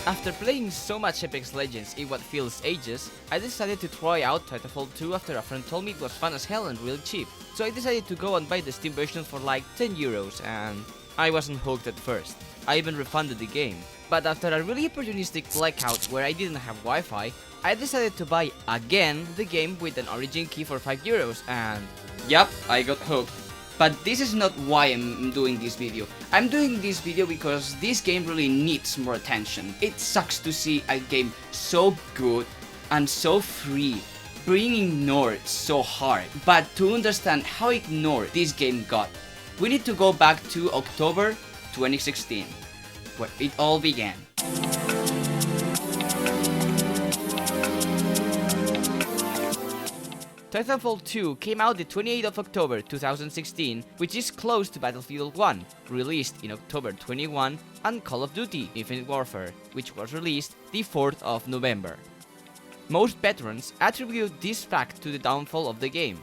After playing so much Apex Legends in what feels ages, I decided to try out Titanfall 2 after a friend told me it was fun as hell and really cheap. So I decided to go and buy the Steam version for like 10 euros, and I wasn't hooked at first. I even refunded the game. But after a really opportunistic blackout where I didn't have Wi-Fi, I decided to buy again the game with an origin key for 5 euros, and yup, I got hooked. But this is not why I'm doing this video. I'm doing this video because this game really needs more attention. It sucks to see a game so good and so free being ignored so hard. But to understand how ignored this game got, we need to go back to October 2016, where it all began. Titanfall 2 came out the 28th of October 2016, which is close to Battlefield 1, released in October 21, and Call of Duty Infinite Warfare, which was released the 4th of November. Most veterans attribute this fact to the downfall of the game.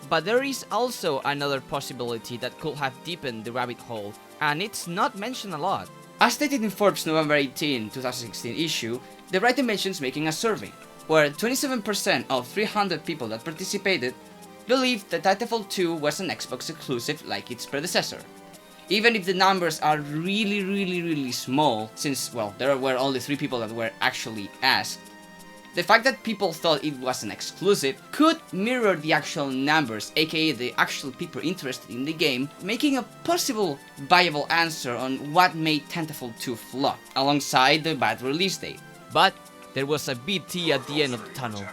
But there is also another possibility that could have deepened the rabbit hole, and it's not mentioned a lot. As stated in Forbes' November 18, 2016 issue, the writer mentions making a survey, where 27% of 300 people that participated believed that Titanfall 2 was an Xbox exclusive like its predecessor. Even if the numbers are really small, since, well, there were only 3 people that were actually asked, the fact that people thought it was an exclusive could mirror the actual numbers, aka the actual people interested in the game, making a possible viable answer on what made Titanfall 2 flop, alongside the bad release date. But there was a BT at the end of the tunnel.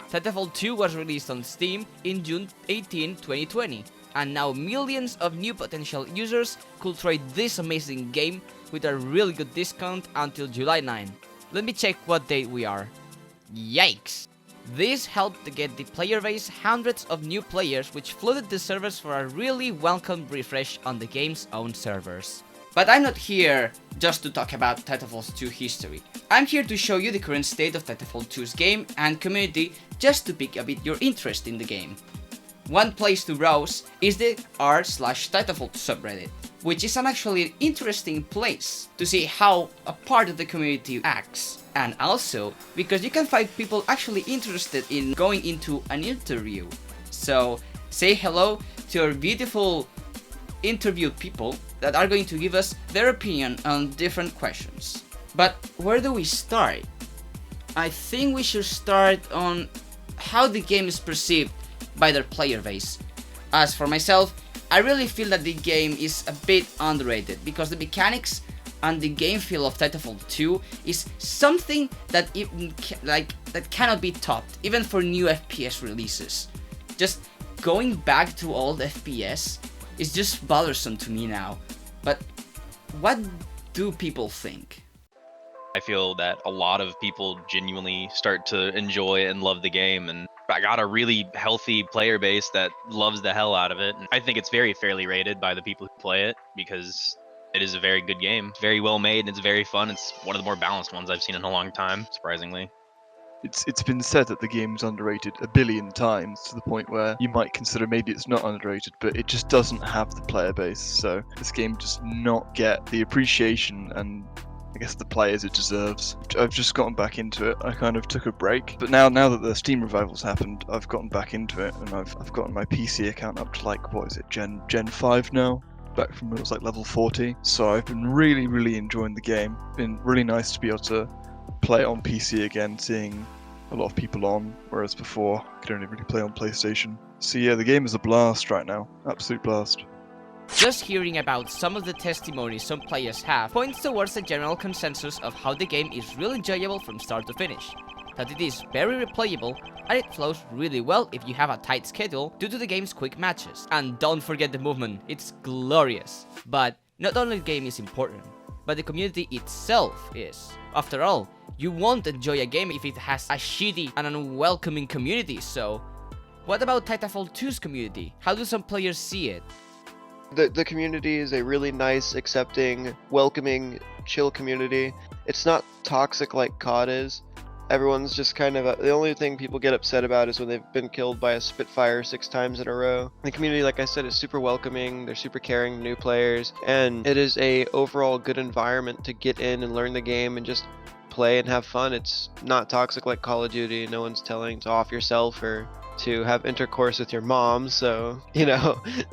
Titanfall 2 was released on Steam in June 18, 2020, and now millions of new potential users could try this amazing game with a really good discount until July 9. Let me check what date we are. Yikes! This helped to get the player base hundreds of new players, which flooded the servers for a really welcome refresh on the game's own servers. But I'm not here just to talk about Titanfall 2 history. I'm here to show you the current state of Titanfall 2's game and community, just to pique a bit your interest in the game. One place to browse is the r/Titanfall subreddit, which is an actually interesting place to see how a part of the community acts. And also because you can find people actually interested in going into an interview. So say hello to our beautiful interviewed people that are going to give us their opinion on different questions. But where do we start? I think we should start on how the game is perceived by their player base. As for myself, I really feel that the game is a bit underrated because the mechanics and the game feel of Titanfall 2 is something that that cannot be topped even for new FPS releases. Just going back to old FPS is just bothersome to me now. But what do people think? I feel that a lot of people genuinely start to enjoy and love the game, and I got a really healthy player base that loves the hell out of it. And I think it's very fairly rated by the people who play it because it is a very good game. It's very well made and it's very fun. It's one of the more balanced ones I've seen in a long time, surprisingly. It's been said that the game's underrated a billion times, to the point where you might consider maybe it's not underrated, but it just doesn't have the player base. So this game does not get the appreciation and I guess the players it deserves. I've just gotten back into it. I kind of took a break, but now that the Steam revival's happened, I've gotten back into it, and I've gotten my PC account up to like, what is it, Gen 5 now? Back from when it was like level 40. So I've been really enjoying the game. Been really nice to be able to play it on PC again, seeing a lot of people on, whereas before I could only really play on PlayStation. So yeah, the game is a blast right now. Absolute blast. Just hearing about some of the testimonies some players have points towards a general consensus of how the game is really enjoyable from start to finish. That it is very replayable and it flows really well if you have a tight schedule due to the game's quick matches. And don't forget the movement, it's glorious. But not only the game is important, but the community itself is. After all, you won't enjoy a game if it has a shitty and unwelcoming community, so what about Titanfall 2's community? How do some players see it? The community is a really nice, accepting, welcoming, chill community. It's not toxic like COD is. Everyone's just kind of the only thing people get upset about is when they've been killed by a Spitfire 6 times in a row. The community, like I said, is super welcoming. They're super caring to new players, and it is a overall good environment to get in and learn the game and just play and have fun. It's not toxic like Call of Duty. No one's telling to off yourself or to have intercourse with your mom, so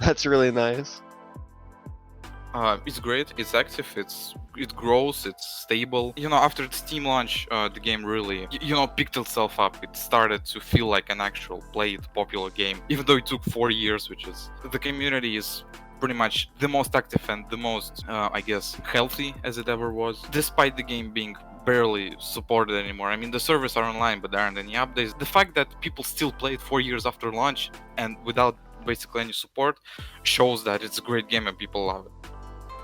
that's really nice. It's great, it's active, it grows, it's stable. After the Steam launch, the game really, picked itself up. It started to feel like an actual played popular game, even though it took 4 years, which is, the community is pretty much the most active and the most, I guess, healthy as it ever was, despite the game being barely supported anymore. I mean, the servers are online, but there aren't any updates. The fact that people still play it 4 years after launch and without basically any support shows that it's a great game and people love it.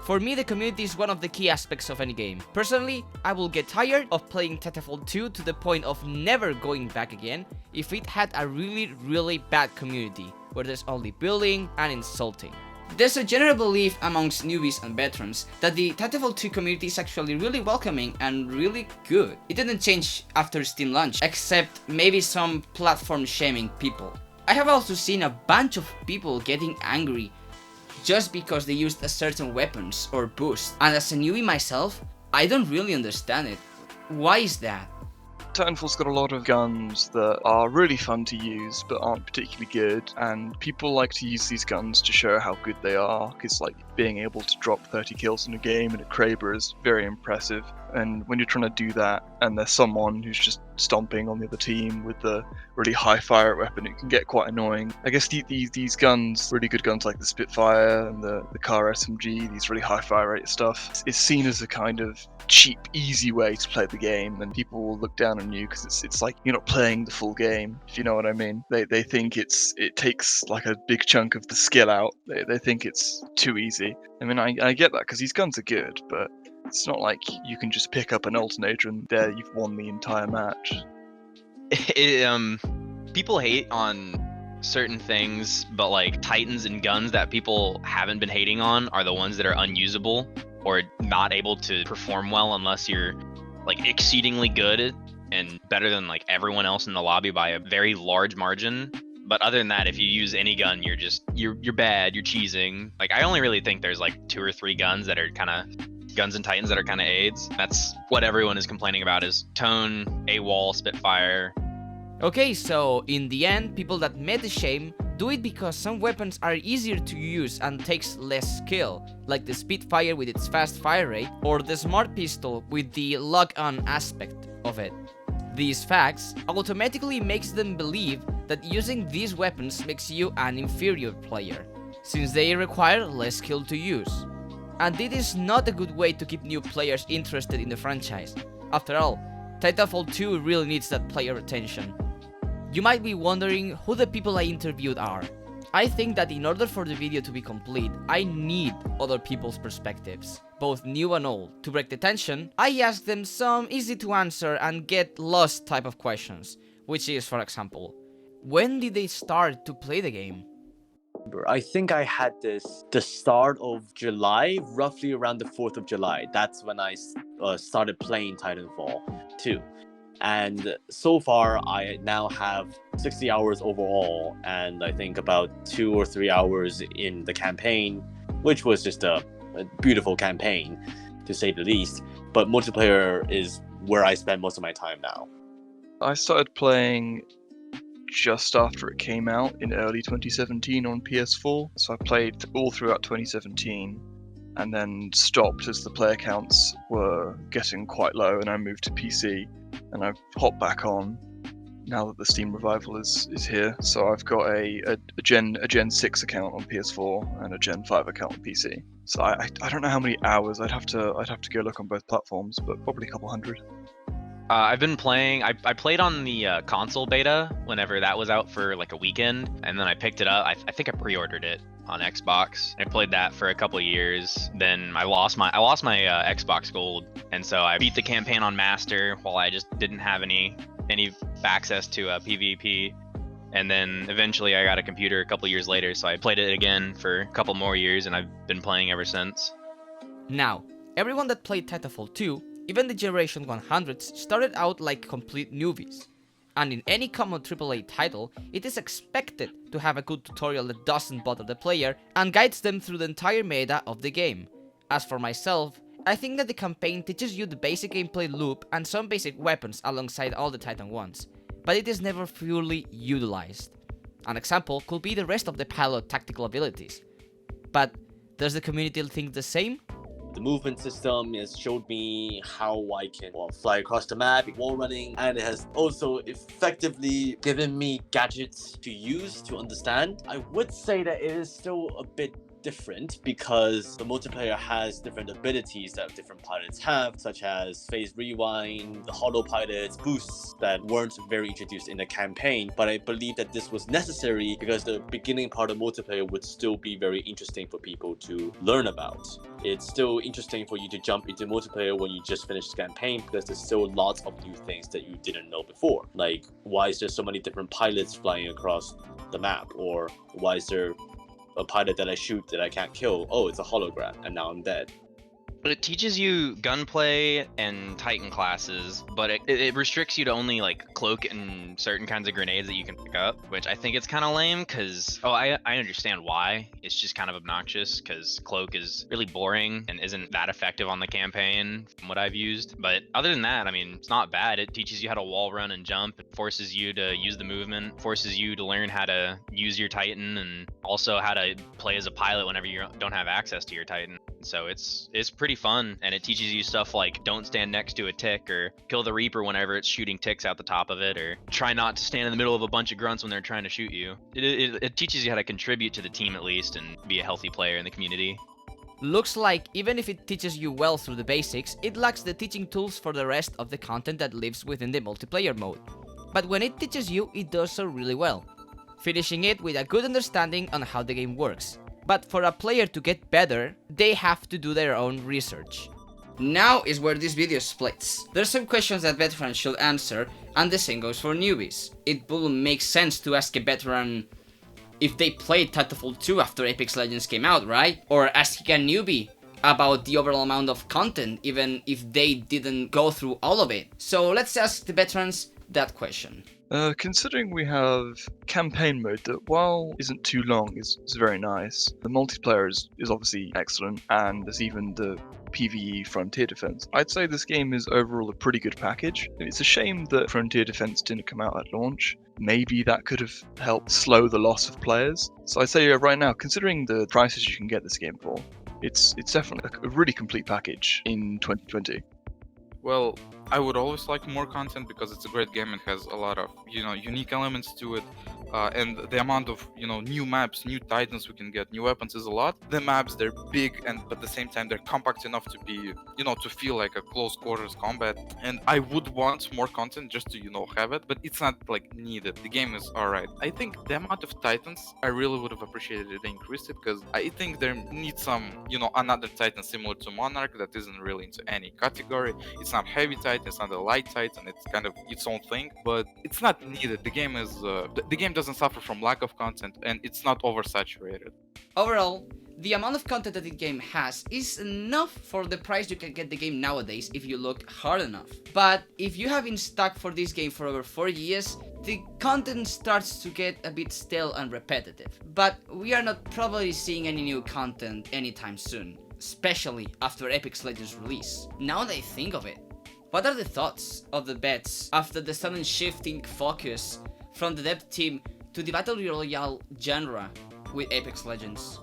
For me, the community is one of the key aspects of any game. Personally, I will get tired of playing Titanfall 2 to the point of never going back again if it had a really bad community, where there's only bullying and insulting. There's a general belief amongst newbies and veterans that the Titanfall 2 community is actually really welcoming and really good. It didn't change after Steam launch, except maybe some platform shaming people. I have also seen a bunch of people getting angry just because they used a certain weapons or boost, and as a newbie myself, I don't really understand it. Why is that? Titanfall's got a lot of guns that are really fun to use but aren't particularly good, and people like to use these guns to show how good they are, because like being able to drop 30 kills in a game in a Kraber is very impressive. And when you're trying to do that and there's someone who's just stomping on the other team with the really high fire weapon, it can get quite annoying. I guess these guns, really good guns like the Spitfire and the Car SMG, these really high fire rate stuff, is seen as a kind of cheap, easy way to play the game, and people will look down on you because it's like you're not playing the full game, if you know what I mean. They think it takes like a big chunk of the skill out. They think it's too easy. I mean, I get that because these guns are good, but it's not like you can just pick up an alternator and there you've won the entire match. People hate on certain things, but like Titans and guns that people haven't been hating on are the ones that are unusable or not able to perform well unless you're like exceedingly good and better than like everyone else in the lobby by a very large margin. But other than that, if you use any gun, you're bad, you're cheesing. Like, I only really think there's like 2 or 3 guns that are kind of guns and Titans that are kind of AIDS. That's what everyone is complaining about, is Tone, AWOL, Spitfire. Okay, so in the end, people that met the shame do it because some weapons are easier to use and takes less skill, like the Spitfire with its fast fire rate, or the Smart Pistol with the lock-on aspect of it. These facts automatically makes them believe that using these weapons makes you an inferior player, since they require less skill to use. And it is not a good way to keep new players interested in the franchise. After all, Titanfall 2 really needs that player attention. You might be wondering who the people I interviewed are. I think that in order for the video to be complete, I need other people's perspectives, both new and old. To break the tension, I asked them some easy to answer and get lost type of questions, which is, for example, when did they start to play the game? I think I had this the start of July, roughly around the 4th of July. That's when I started playing Titanfall 2. And so far, I now have 60 hours overall, and I think about 2 or 3 hours in the campaign, which was just a beautiful campaign, to say the least. But multiplayer is where I spend most of my time now. I started playing just after it came out in early 2017 on PS4, so I played all throughout 2017 and then stopped as the player counts were getting quite low, and I moved to PC, and I've hopped back on now that the Steam revival is here. So I've got a Gen 6 account on PS4 and a Gen 5 account on PC. So I don't know how many hours. I'd have to go look on both platforms, but probably a couple hundred. I've been playing, I played on the console beta whenever that was out for like a weekend, and then I picked it up. I think I pre-ordered it on Xbox. I played that for a couple of years. Then I lost my Xbox Gold, and so I beat the campaign on Master while I just didn't have any access to PvP. And then eventually I got a computer a couple of years later, so I played it again for a couple more years, and I've been playing ever since. Now, everyone that played Titanfall 2 Even the Generation 100s started out like complete newbies. And in any common AAA title, it is expected to have a good tutorial that doesn't bother the player and guides them through the entire meta of the game. As for myself, I think that the campaign teaches you the basic gameplay loop and some basic weapons alongside all the Titan ones, but it is never fully utilized. An example could be the rest of the pilot tactical abilities. But does the community think the same? The movement system has showed me how I can fly across the map, wall running, and it has also effectively given me gadgets to use to understand. I would say that it is still a bit different because the multiplayer has different abilities that different pilots have, such as phase rewind, the hollow pilots, boosts that weren't very introduced in the campaign. But I believe that this was necessary because the beginning part of multiplayer would still be very interesting for people to learn about. It's still interesting for you to jump into multiplayer when you just finished the campaign because there's still lots of new things that you didn't know before. Like, why is there so many different pilots flying across the map? Or why is there a pilot that I shoot that I can't kill? Oh, it's a hologram, and now I'm dead. But it teaches you gunplay and Titan classes, but it restricts you to only like cloak and certain kinds of grenades that you can pick up, which I think it's kind of lame because, I understand why. It's just kind of obnoxious because cloak is really boring and isn't that effective on the campaign from what I've used. But other than that, I mean, it's not bad. It teaches you how to wall run and jump. It forces you to use the movement, forces you to learn how to use your Titan and also how to play as a pilot whenever you don't have access to your Titan. So it's pretty fun, and it teaches you stuff like don't stand next to a tick, or kill the Reaper whenever it's shooting ticks out the top of it, or try not to stand in the middle of a bunch of grunts when they're trying to shoot you. It teaches you how to contribute to the team at least and be a healthy player in the community. Looks like even if it teaches you well through the basics, it lacks the teaching tools for the rest of the content that lives within the multiplayer mode. But when it teaches you, it does so really well, finishing it with a good understanding on how the game works. But for a player to get better, they have to do their own research. Now is where this video splits. There's some questions that veterans should answer, and the same goes for newbies. It wouldn't make sense to ask a veteran if they played Titanfall 2 after Apex Legends came out, right? Or asking a newbie about the overall amount of content, even if they didn't go through all of it. So let's ask the veterans that question. Considering we have campaign mode that, while isn't too long, is very nice. The multiplayer is obviously excellent, and there's even the PvE Frontier Defense. I'd say this game is overall a pretty good package. It's a shame that Frontier Defense didn't come out at launch. Maybe that could have helped slow the loss of players. So I'd say right now, considering the prices you can get this game for, it's definitely a really complete package in 2020. Well, I would always like more content because it's a great game and has a lot of, unique elements to it. And the amount of, new maps, new Titans we can get, new weapons is a lot. The maps, they're big, but at the same time, they're compact enough to be, to feel like a close quarters combat. And I would want more content just to, have it, but it's not like needed. The game is alright. I think the amount of Titans, I really would have appreciated if they increased it, because I think there needs some, another Titan similar to Monarch that isn't really into any category. It's not heavy Titan, it's not a light Titan, it's kind of its own thing, but it's not needed. The game is, the game doesn't suffer from lack of content, and it's not oversaturated. Overall, the amount of content that the game has is enough for the price you can get the game nowadays if you look hard enough. But if you have been stuck for this game for over 4 years, the content starts to get a bit stale and repetitive. But we are not probably seeing any new content anytime soon, especially after Apex Legends release. Now that I think of it, what are the thoughts of the vets after the sudden shifting focus from the dev team to the Battle Royale genre with Apex Legends?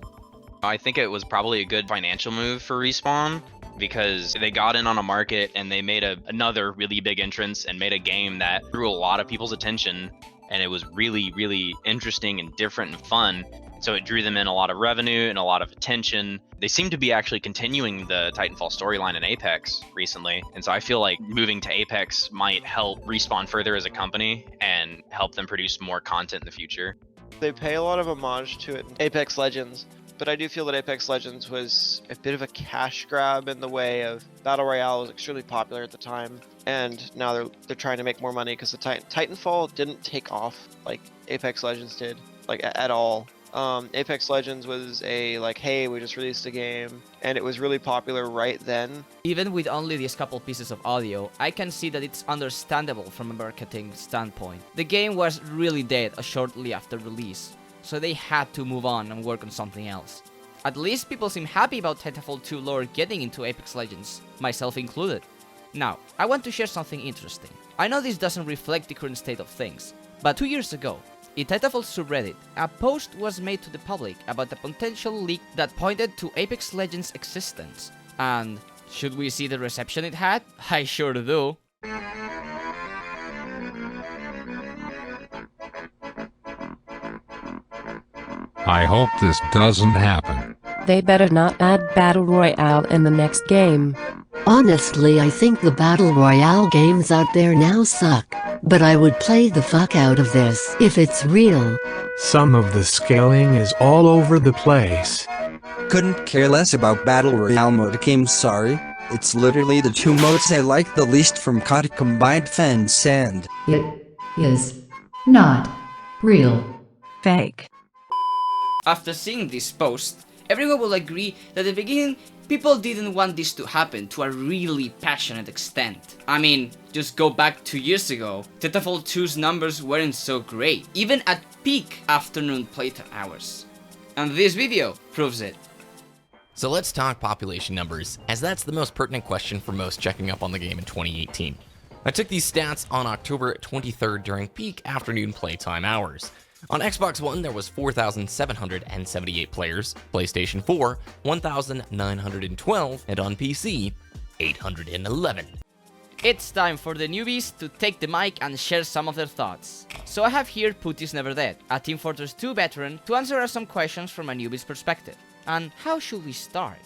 I think it was probably a good financial move for Respawn because they got in on a market and they made another really big entrance and made a game that drew a lot of people's attention, and it was really, really interesting and different and fun. So it drew them in a lot of revenue and a lot of attention. They seem to be actually continuing the Titanfall storyline in Apex recently. And so I feel like moving to Apex might help Respawn further as a company and help them produce more content in the future. They pay a lot of homage to it in Apex Legends, but I do feel that Apex Legends was a bit of a cash grab in the way of Battle Royale was extremely popular at the time, and now they're trying to make more money because the Titanfall didn't take off like Apex Legends did, like at all. Apex Legends was a like, hey, we just released a game, and it was really popular right then. Even with only these couple pieces of audio, I can see that it's understandable from a marketing standpoint. The game was really dead shortly after release, so they had to move on and work on something else. At least people seem happy about Titanfall 2 lore getting into Apex Legends, myself included. Now, I want to share something interesting. I know this doesn't reflect the current state of things, but 2 years ago, in Titanfall subreddit, a post was made to the public about a potential leak that pointed to Apex Legends' existence. And should we see the reception it had? I sure do. I hope this doesn't happen. They better not add Battle Royale in the next game. Honestly, I think the Battle Royale games out there now suck. But I would play the fuck out of this if it's real. Some of the scaling is all over the place. Couldn't care less about Battle Royale mode games, sorry. It's literally the two modes I like the least from COD combined Fence and... It is not real. Fake. After seeing this post, everyone will agree that at the beginning, people didn't want this to happen to a really passionate extent. I mean, just go back 2 years ago, Titanfall 2's numbers weren't so great, even at peak afternoon playtime hours. And this video proves it. So let's talk population numbers, as that's the most pertinent question for most checking up on the game in 2018. I took these stats on October 23rd during peak afternoon playtime hours. On Xbox One, there was 4,778 players, PlayStation 4, 1,912, and on PC, 811. It's time for the newbies to take the mic and share some of their thoughts. So I have here Pootis Never Dead, a Team Fortress 2 veteran, to answer us some questions from a newbie's perspective. And how should we start?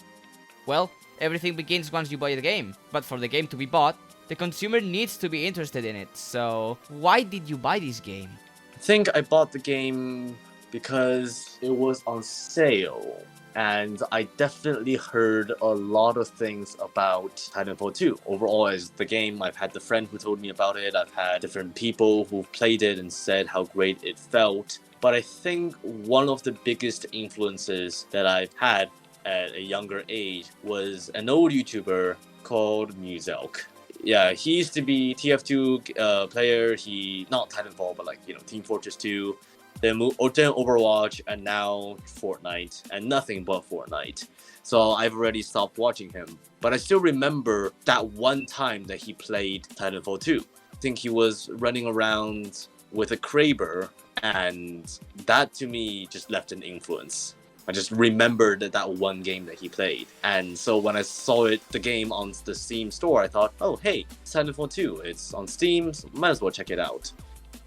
Well, everything begins once you buy the game, but for the game to be bought, the consumer needs to be interested in it. So why did you buy this game? I think I bought the game because it was on sale, and I definitely heard a lot of things about Titanfall 2. Overall, as the game, I've had the friend who told me about it, I've had different people who've played it and said how great it felt. But I think one of the biggest influences that I've had at a younger age was an old YouTuber called Muselk. Yeah, he used to be TF2 player. He not Titanfall, but like Team Fortress 2, then Overwatch, and now Fortnite, and nothing but Fortnite. So I've already stopped watching him, but I still remember that one time that he played Titanfall 2. I think he was running around with a Kraber, and that to me just left an influence. I just remembered that one game that he played. And so when I saw the game on the Steam store, I thought, oh, hey, it's Titanfall 2. It's on Steam, so might as well check it out.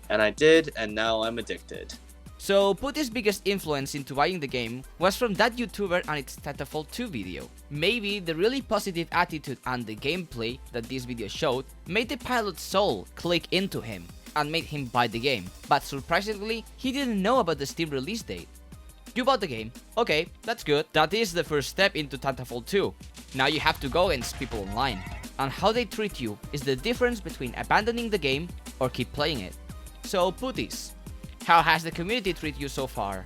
And I did, and now I'm addicted. So Pootis' biggest influence into buying the game was from that YouTuber and its Titanfall 2 video. Maybe the really positive attitude and the gameplay that this video showed made the pilot's soul click into him and made him buy the game. But surprisingly, he didn't know about the Steam release date. You bought the game. Okay, that's good. That is the first step into Titanfall 2. Now you have to go against people online. And how they treat you is the difference between abandoning the game or keep playing it. So Pootis, how has the community treated you so far?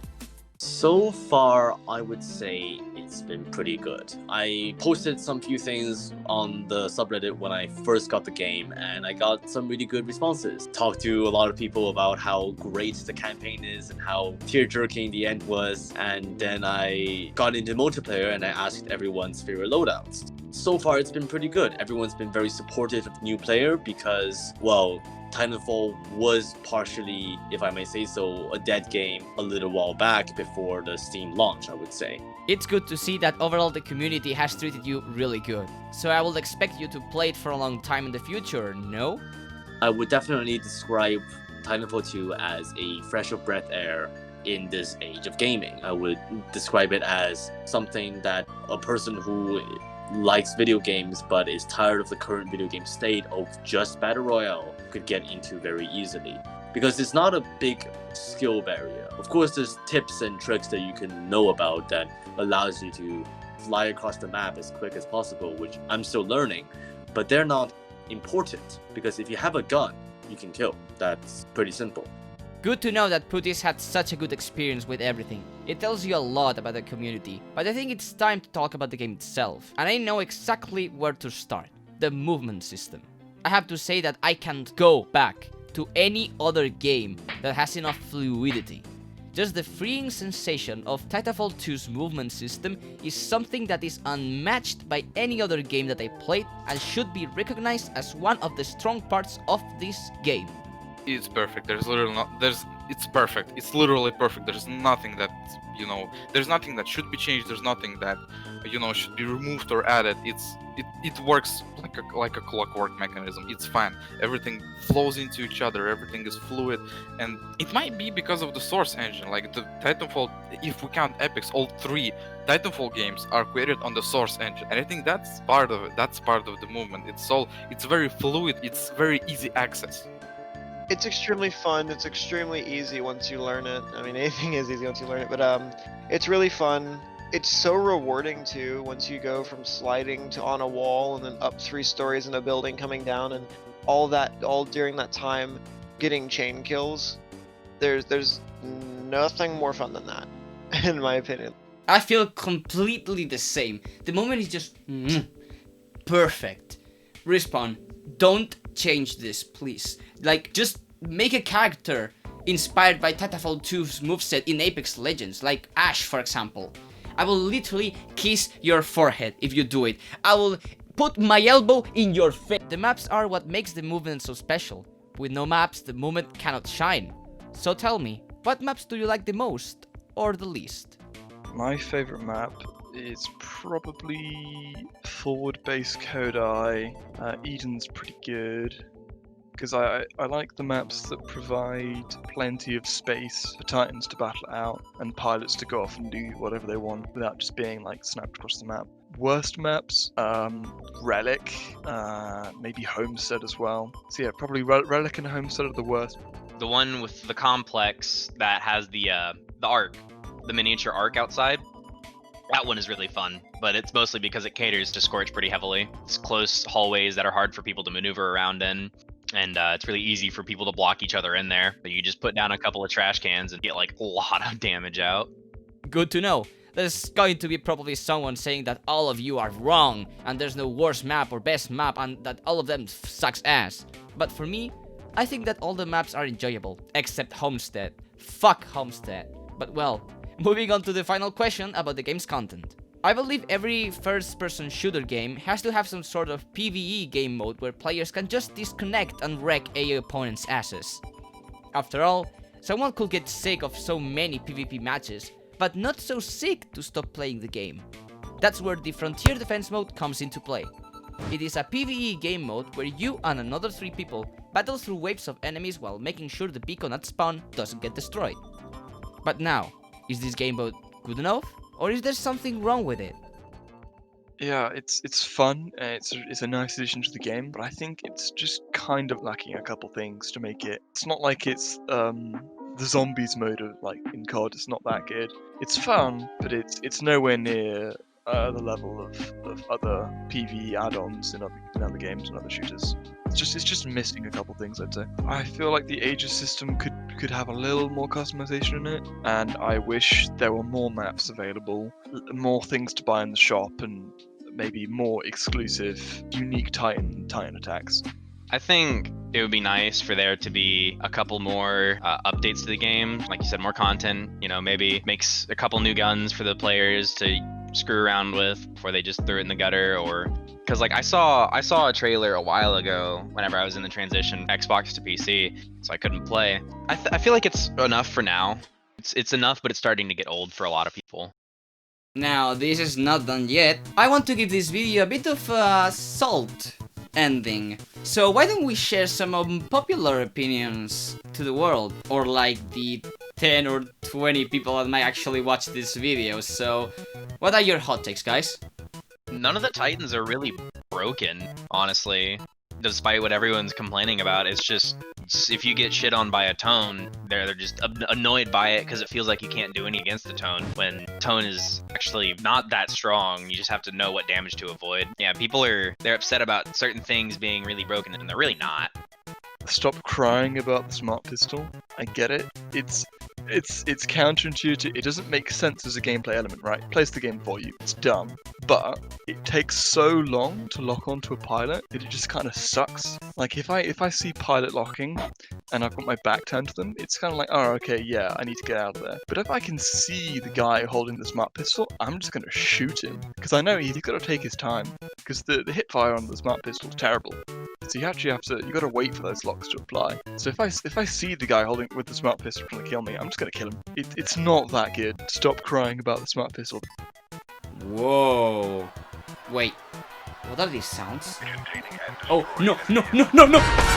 So far, I would say it's been pretty good. I posted some few things on the subreddit when I first got the game, and I got some really good responses. Talked to a lot of people about how great the campaign is and how tear-jerking the end was, and then I got into multiplayer and I asked everyone's favorite loadouts. So far, it's been pretty good. Everyone's been very supportive of the new player because, well, Titanfall was partially, if I may say so, a dead game a little while back before the Steam launch, I would say. It's good to see that overall the community has treated you really good. So I will expect you to play it for a long time in the future, no? I would definitely describe Titanfall 2 as a fresh of breath air in this age of gaming. I would describe it as something that a person who likes video games but is tired of the current video game state of just Battle Royale could get into very easily. Because it's not a big skill barrier. Of course, there's tips and tricks that you can know about that allows you to fly across the map as quick as possible, which I'm still learning, but they're not important because if you have a gun, you can kill. That's pretty simple. Good to know that Pootis had such a good experience with everything. It tells you a lot about the community, but I think it's time to talk about the game itself, and I know exactly where to start. The movement system. I have to say that I can't go back to any other game that has enough fluidity. Just the freeing sensation of Titanfall 2's movement system is something that is unmatched by any other game that I played and should be recognized as one of the strong parts of this game. It's perfect. It's perfect. It's literally perfect. There's nothing that, there's nothing that should be changed. There's nothing that, should be removed or added. It works like a clockwork mechanism. It's fine. Everything flows into each other. Everything is fluid, and it might be because of the source engine. Like the Titanfall, if we count epics, all 3 Titanfall games are created on the source engine, and I think that's part of it. That's part of the movement. It's very fluid. It's very easy access. It's extremely fun. It's extremely easy once you learn it. I mean, anything is easy once you learn it, but it's really fun. It's so rewarding too once you go from sliding to on a wall and then up 3 stories in a building, coming down, and all during that time getting chain kills. There's nothing more fun than that, in my opinion. I feel completely the same. The moment is just perfect. Respawn, don't change this, please. Like, just make a character inspired by Titanfall 2's moveset in Apex Legends, like Ashe, for example. I will literally kiss your forehead if you do it. I will put my elbow in your face. The maps are what makes the movement so special. With no maps, the movement cannot shine. So tell me, what maps do you like the most or the least? My favorite map is probably forward base Kodai. Eden's pretty good, because I like the maps that provide plenty of space for Titans to battle out and pilots to go off and do whatever they want without just being like snapped across the map. Worst maps, Relic, maybe Homestead as well. So yeah, probably Relic and Homestead are the worst. The one with the complex that has the arc, the miniature arc outside. That one is really fun, but it's mostly because it caters to Scorch pretty heavily. It's close hallways that are hard for people to maneuver around in, and it's really easy for people to block each other in there. But you just put down a couple of trash cans and get like a lot of damage out. Good to know. There's going to be probably someone saying that all of you are wrong, and there's no worst map or best map, and that all of them sucks ass. But for me, I think that all the maps are enjoyable, except Homestead. Fuck Homestead. But well, moving on to the final question about the game's content. I believe every first-person shooter game has to have some sort of PvE game mode where players can just disconnect and wreck AA opponents' asses. After all, someone could get sick of so many PvP matches, but not so sick to stop playing the game. That's where the Frontier Defense mode comes into play. It is a PvE game mode where you and another 3 people battle through waves of enemies while making sure the beacon at spawn doesn't get destroyed. But now, is this game mode good enough, or is there something wrong with it? Yeah, it's fun. It's a nice addition to the game, but I think it's just kind of lacking a couple things to make it. It's not like it's the zombies mode of like in COD. It's not that good. It's fun, but it's nowhere near the level of other PvE add-ons in other games and other shooters. It's just missing a couple things, I'd say. I feel like the Aegis system could have a little more customization in it, and I wish there were more maps available, more things to buy in the shop, and maybe more exclusive, unique Titan attacks. I think it would be nice for there to be a couple more updates to the game. Like you said, more content, maybe makes a couple new guns for the players to screw around with before they just threw it in the gutter, or because like I saw a trailer a while ago whenever I was in the transition Xbox to PC, so I couldn't play. I feel like it's enough for now. It's enough, but it's starting to get old for a lot of people. Now, this is not done yet. I want to give this video a bit of a salt ending. So why don't we share some unpopular opinions to the world, or like the 10 or 20 people that might actually watch this video. So what are your hot takes, guys? None of the Titans are really broken, honestly. Despite what everyone's complaining about, it's just if you get shit on by a tone, they're just annoyed by it because it feels like you can't do any against the tone when tone is actually not that strong. You just have to know what damage to avoid. Yeah, they're upset about certain things being really broken and they're really not. Stop crying about the smart pistol. I get it. It's it's counterintuitive. It doesn't make sense as a gameplay element, right? It plays the game for you. It's dumb, but it takes so long to lock onto a pilot that it just kind of sucks. Like if I see pilot locking and I've got my back turned to them, it's kind of like, oh, okay, yeah, I need to get out of there. But if I can see the guy holding the smart pistol, I'm just gonna shoot him because I know he's got to take his time because the hip fire on the smart pistol is terrible. So you actually you got to wait for those locks to apply. So if I see the guy holding with the smart pistol trying to kill me, I'm just gonna kill him. It's not that good. Stop crying about the smart pistol. Whoa. Wait. What are these sounds? Oh, no, no, no, no, no!